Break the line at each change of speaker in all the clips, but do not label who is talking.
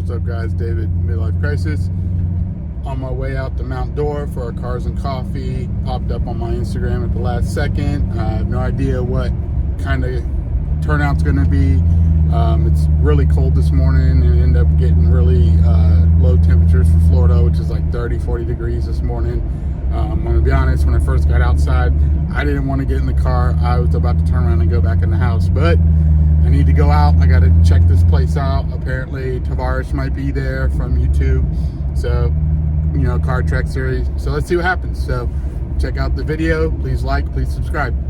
What's up, guys? David, Midlife Crisis. On my way out the Mount Dora for our cars and coffee. Popped up on my Instagram at the last second. I have no idea what kind of turnout's going to be. It's really cold this morning and ended up getting really low temperatures for Florida, which is like 30, 40 degrees this morning. I'm going to be honest, when I first got outside, I didn't want to get in the car. I was about to turn around and go back in the house, but I need to go out. I got to check this place out. Apparently, Tavares might be there from YouTube. So, you know, car track series. So let's see what happens. So check out the video. Please like, please subscribe.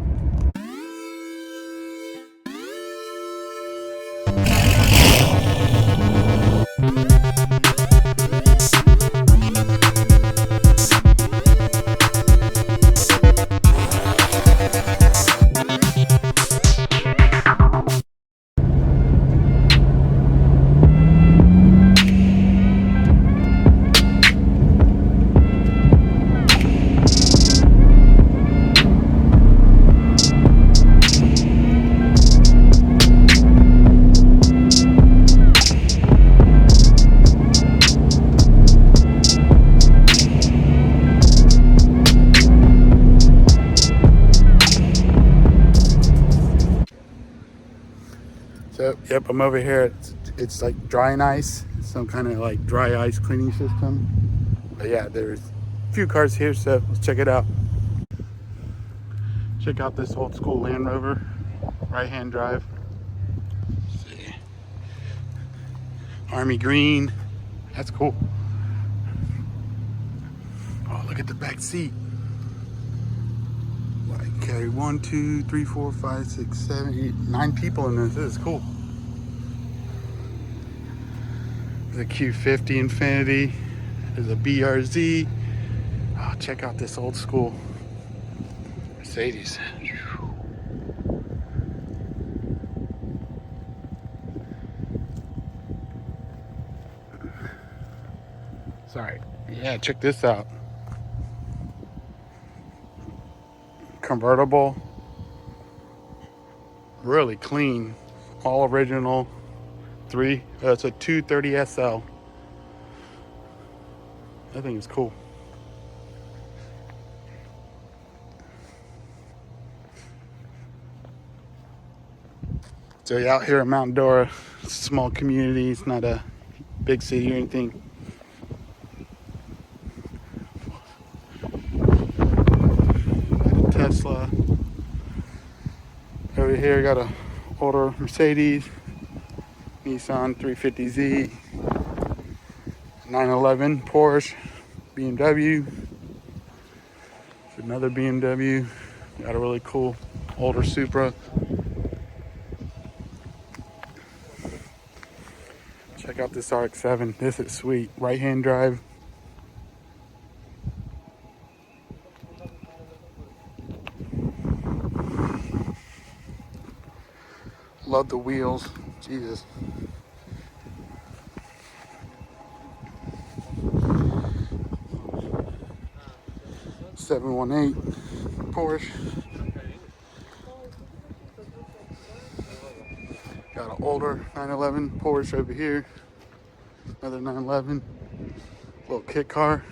So, yep, I'm over here. It's like dry and ice, some kind of like dry ice cleaning system. But yeah, there's a few cars here, so let's check it out. Check out this old school Land Rover, right-hand drive. Let's see. Army green, that's cool. Oh, look at the back seat. I can carry 1, 2, 3, 4, 5, 6, 7, 8, 9 people in this. This is cool. There's a Q50 Infinity. There's a BRZ. Oh, check out this old school Mercedes. Sorry. Yeah, check this out. Convertible, really clean, all original. It's a 230 SL. I think it's cool. So you're out here in Mount Dora, it's a small community, it's not a big city or anything. Tesla. Over here got a older Mercedes, Nissan 350Z, 911 Porsche, BMW, another BMW, got a really cool older Supra. Check out this RX-7, this is sweet, right-hand drive. Love the wheels, Jesus. .718 Porsche. Got an older 911 Porsche over here. Another 911. Little kit car.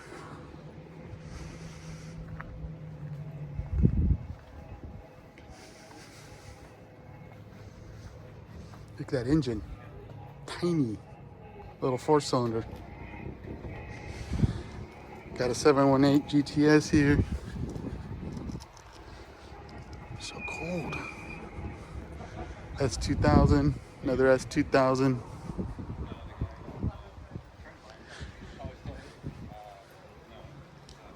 Look at that engine. Tiny. Little 4-cylinder. Got a 718 GTS here. So cold. S2000. Another S2000.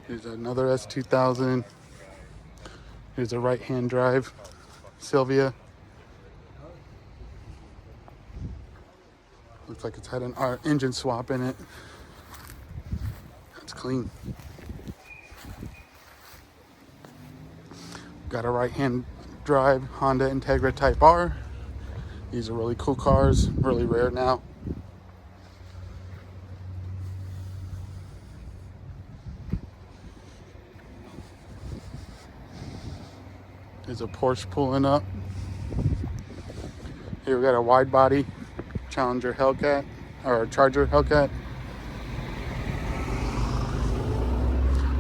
Here's another S2000. Here's a right-hand drive. Sylvia. Looks like it's had an engine swap in it. It's clean. Got a right-hand drive Honda Integra Type R. These are really cool cars, really rare now. There's a Porsche pulling up. Here we got a wide body Challenger Hellcat. or Charger Hellcat.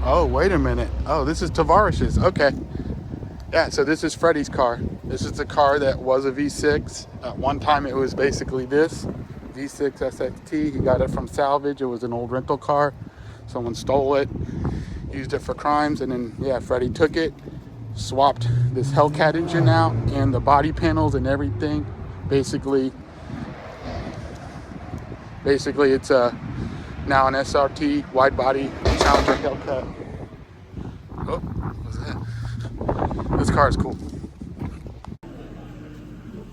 Oh, wait a minute. Oh, this is Tavares's. Okay. Yeah, so this is Freddie's car. This is the car that was a V6. At one time it was basically this V6 SXT. He got it from salvage. It was an old rental car. Someone stole it, used it for crimes, and then, yeah, Freddie took it, swapped this Hellcat engine out and the body panels and everything. Basically it's now an SRT wide body Challenger Hellcat. Oh, what was that? This car is cool.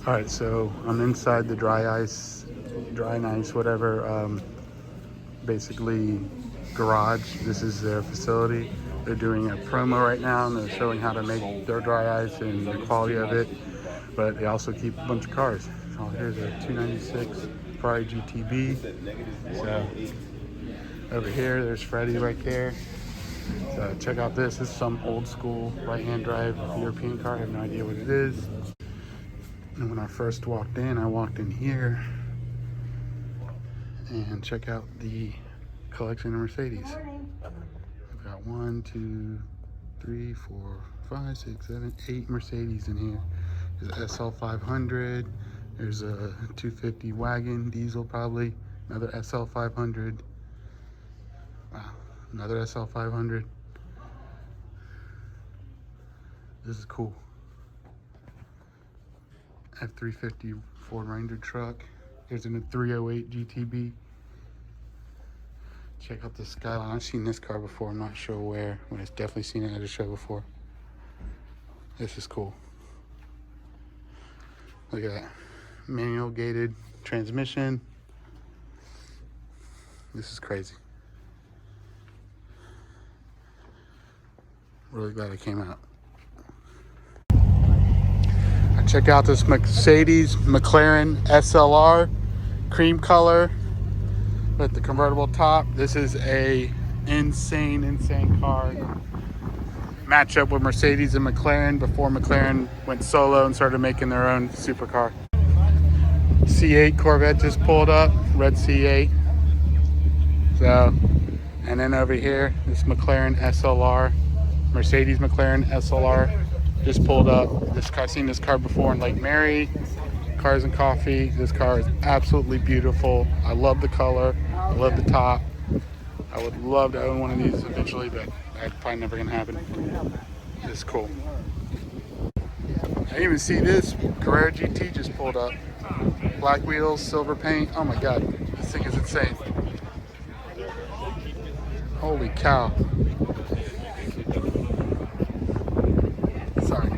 All right, so I'm inside the dry ice, whatever, basically garage. This is their facility. They're doing a promo right now, and they're showing how to make their dry ice and the quality of it. But they also keep a bunch of cars. Oh, here's a 296 Ferrari GTB. So over here, there's Freddie right there. So check out this. This is some old school right-hand drive European car. I have no idea what it is. And when I first walked in, I walked in here and check out the collection of Mercedes. I've got 1, 2, 3, 4, 5, 6, 7, 8 Mercedes in here. There's SL 500. There's a 250 wagon diesel, probably. Another SL 500. Wow, another SL 500. This is cool. F350 Ford Ranger truck. Here's a 308 GTB. Check out the Skyline. I've seen this car before. I'm not sure where, but I've definitely seen it at a show before. This is cool. Look at that. Manual gated transmission. This is crazy. Really glad it came out. Check out this Mercedes McLaren SLR, cream color with the convertible top. This is a insane car. Match up with Mercedes and McLaren before McLaren went solo and started making their own supercar. C8 Corvette just pulled up, red C8. So, and then over here, this McLaren SLR, Mercedes McLaren SLR. Just pulled up. This car, I've seen this car before in Lake Mary, Cars and Coffee. This car is absolutely beautiful. I love the color. I love the top. I would love to own one of these eventually, but that's probably never gonna happen. It's cool. I didn't even see this. Carrera GT just pulled up. Black wheels, silver paint. Oh my God, this thing is insane. Holy cow. Sorry.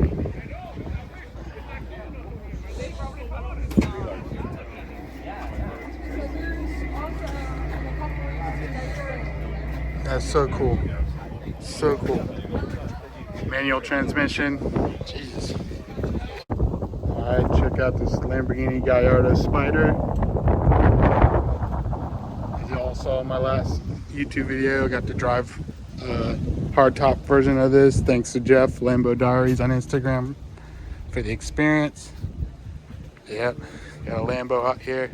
That's so cool. So cool. Manual transmission. Jesus. Alright, check out this Lamborghini Gallardo Spider. As you all saw in my last YouTube video, I got to drive hardtop version of this, thanks to Jeff, Lambo Diaries on Instagram, for the experience. Yep, got a Lambo out here.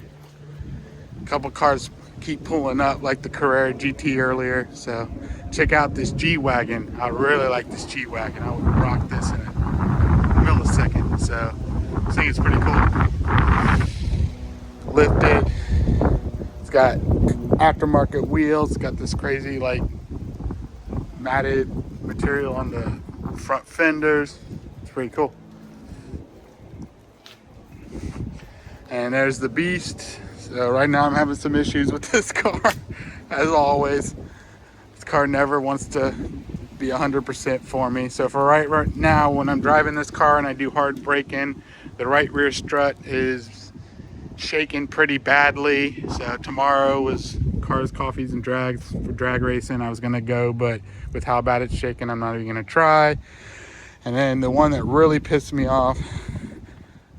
A couple cars keep pulling up, like the Carrera GT earlier. So check out this G-Wagon. I really like this G-Wagon. I would rock this in a millisecond. So I think it's pretty cool. Lifted. It's got aftermarket wheels. It's got this crazy like matted material on the front fenders. It's pretty cool. And there's the Beast. So right now I'm having some issues with this car, as always. This car never wants to be 100% for me. So for right now, when I'm driving this car and I do hard braking, the right rear strut is shaking pretty badly. So tomorrow was Cars, Coffees, and Drags for drag racing. I was gonna go, but with how bad it's shaking, I'm not even gonna try. And then the one that really pissed me off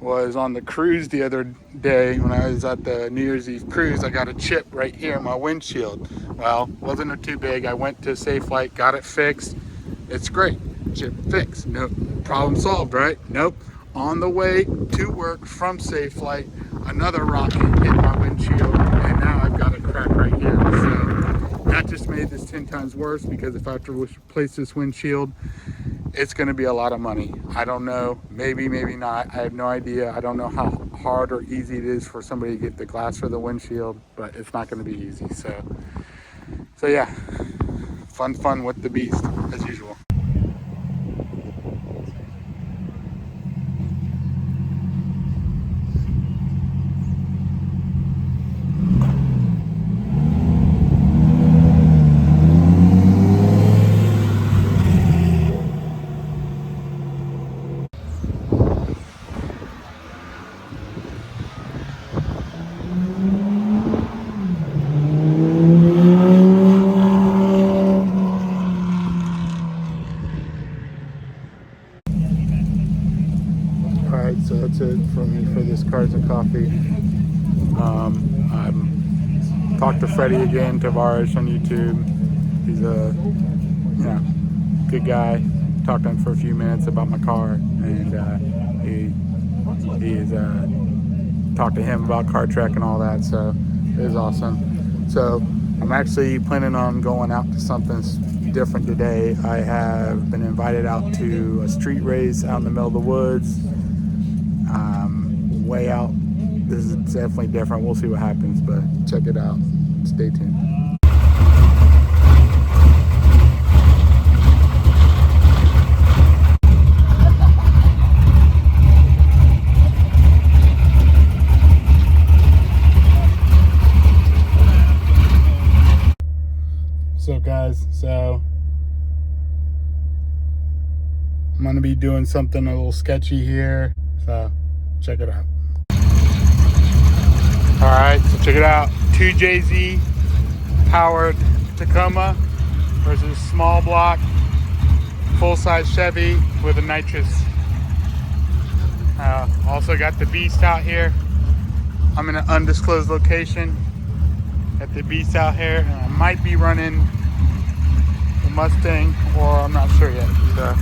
was on the cruise the other day. When I was at the New Year's Eve cruise, I got a chip right here in my windshield. Well, wasn't too big. I went to Safe Flight, got it fixed. It's great. Chip fixed. No problem solved, right? Nope. On the way to work from Safe Flight, another rocket hit my windshield, and now times worse, because if I have to replace this windshield, it's going to be a lot of money. I don't know, maybe not. I have no idea. I don't know how hard or easy it is for somebody to get the glass for the windshield, but it's not going to be easy. So yeah, fun with the beast as usual. Alright, so that's it from me for this Cars and Coffee. I'm talked to Freddie again, Tavares on YouTube. He's a good guy. Talked to him for a few minutes about my car, and he's talked to him about car track and all that, so it was awesome. So I'm actually planning on going out to something different today. I have been invited out to a street race out in the middle of the woods. Way out. This is definitely different. We'll see what happens, but check it out. Stay tuned. So guys, I'm gonna be doing something a little sketchy here, so check it out. All right, so check it out. 2JZ powered Tacoma versus small block full-size Chevy with a nitrous. Also got the Beast out here. I'm in an undisclosed location. Got the Beast out here, and I might be running the Mustang, or I'm not sure yet. So.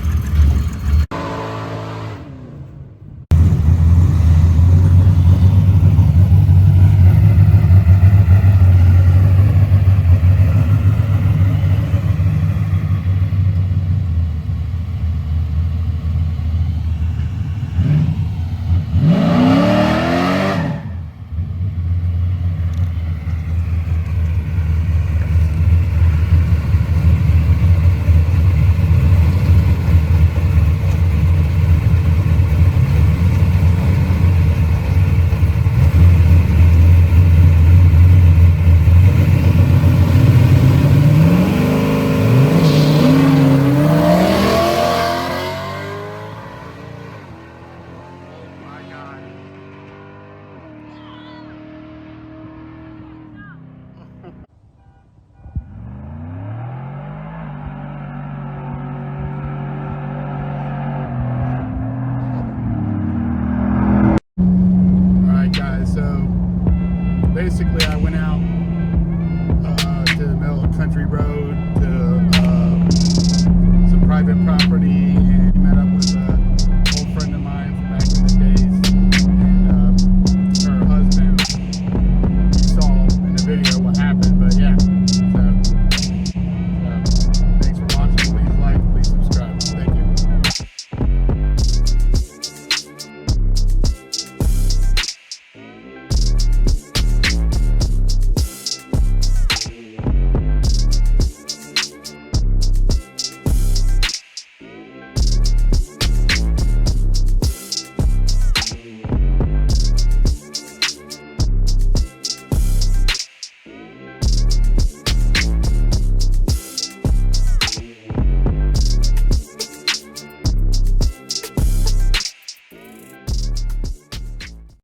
Basically, I went out to the middle of country road to some private property and met up with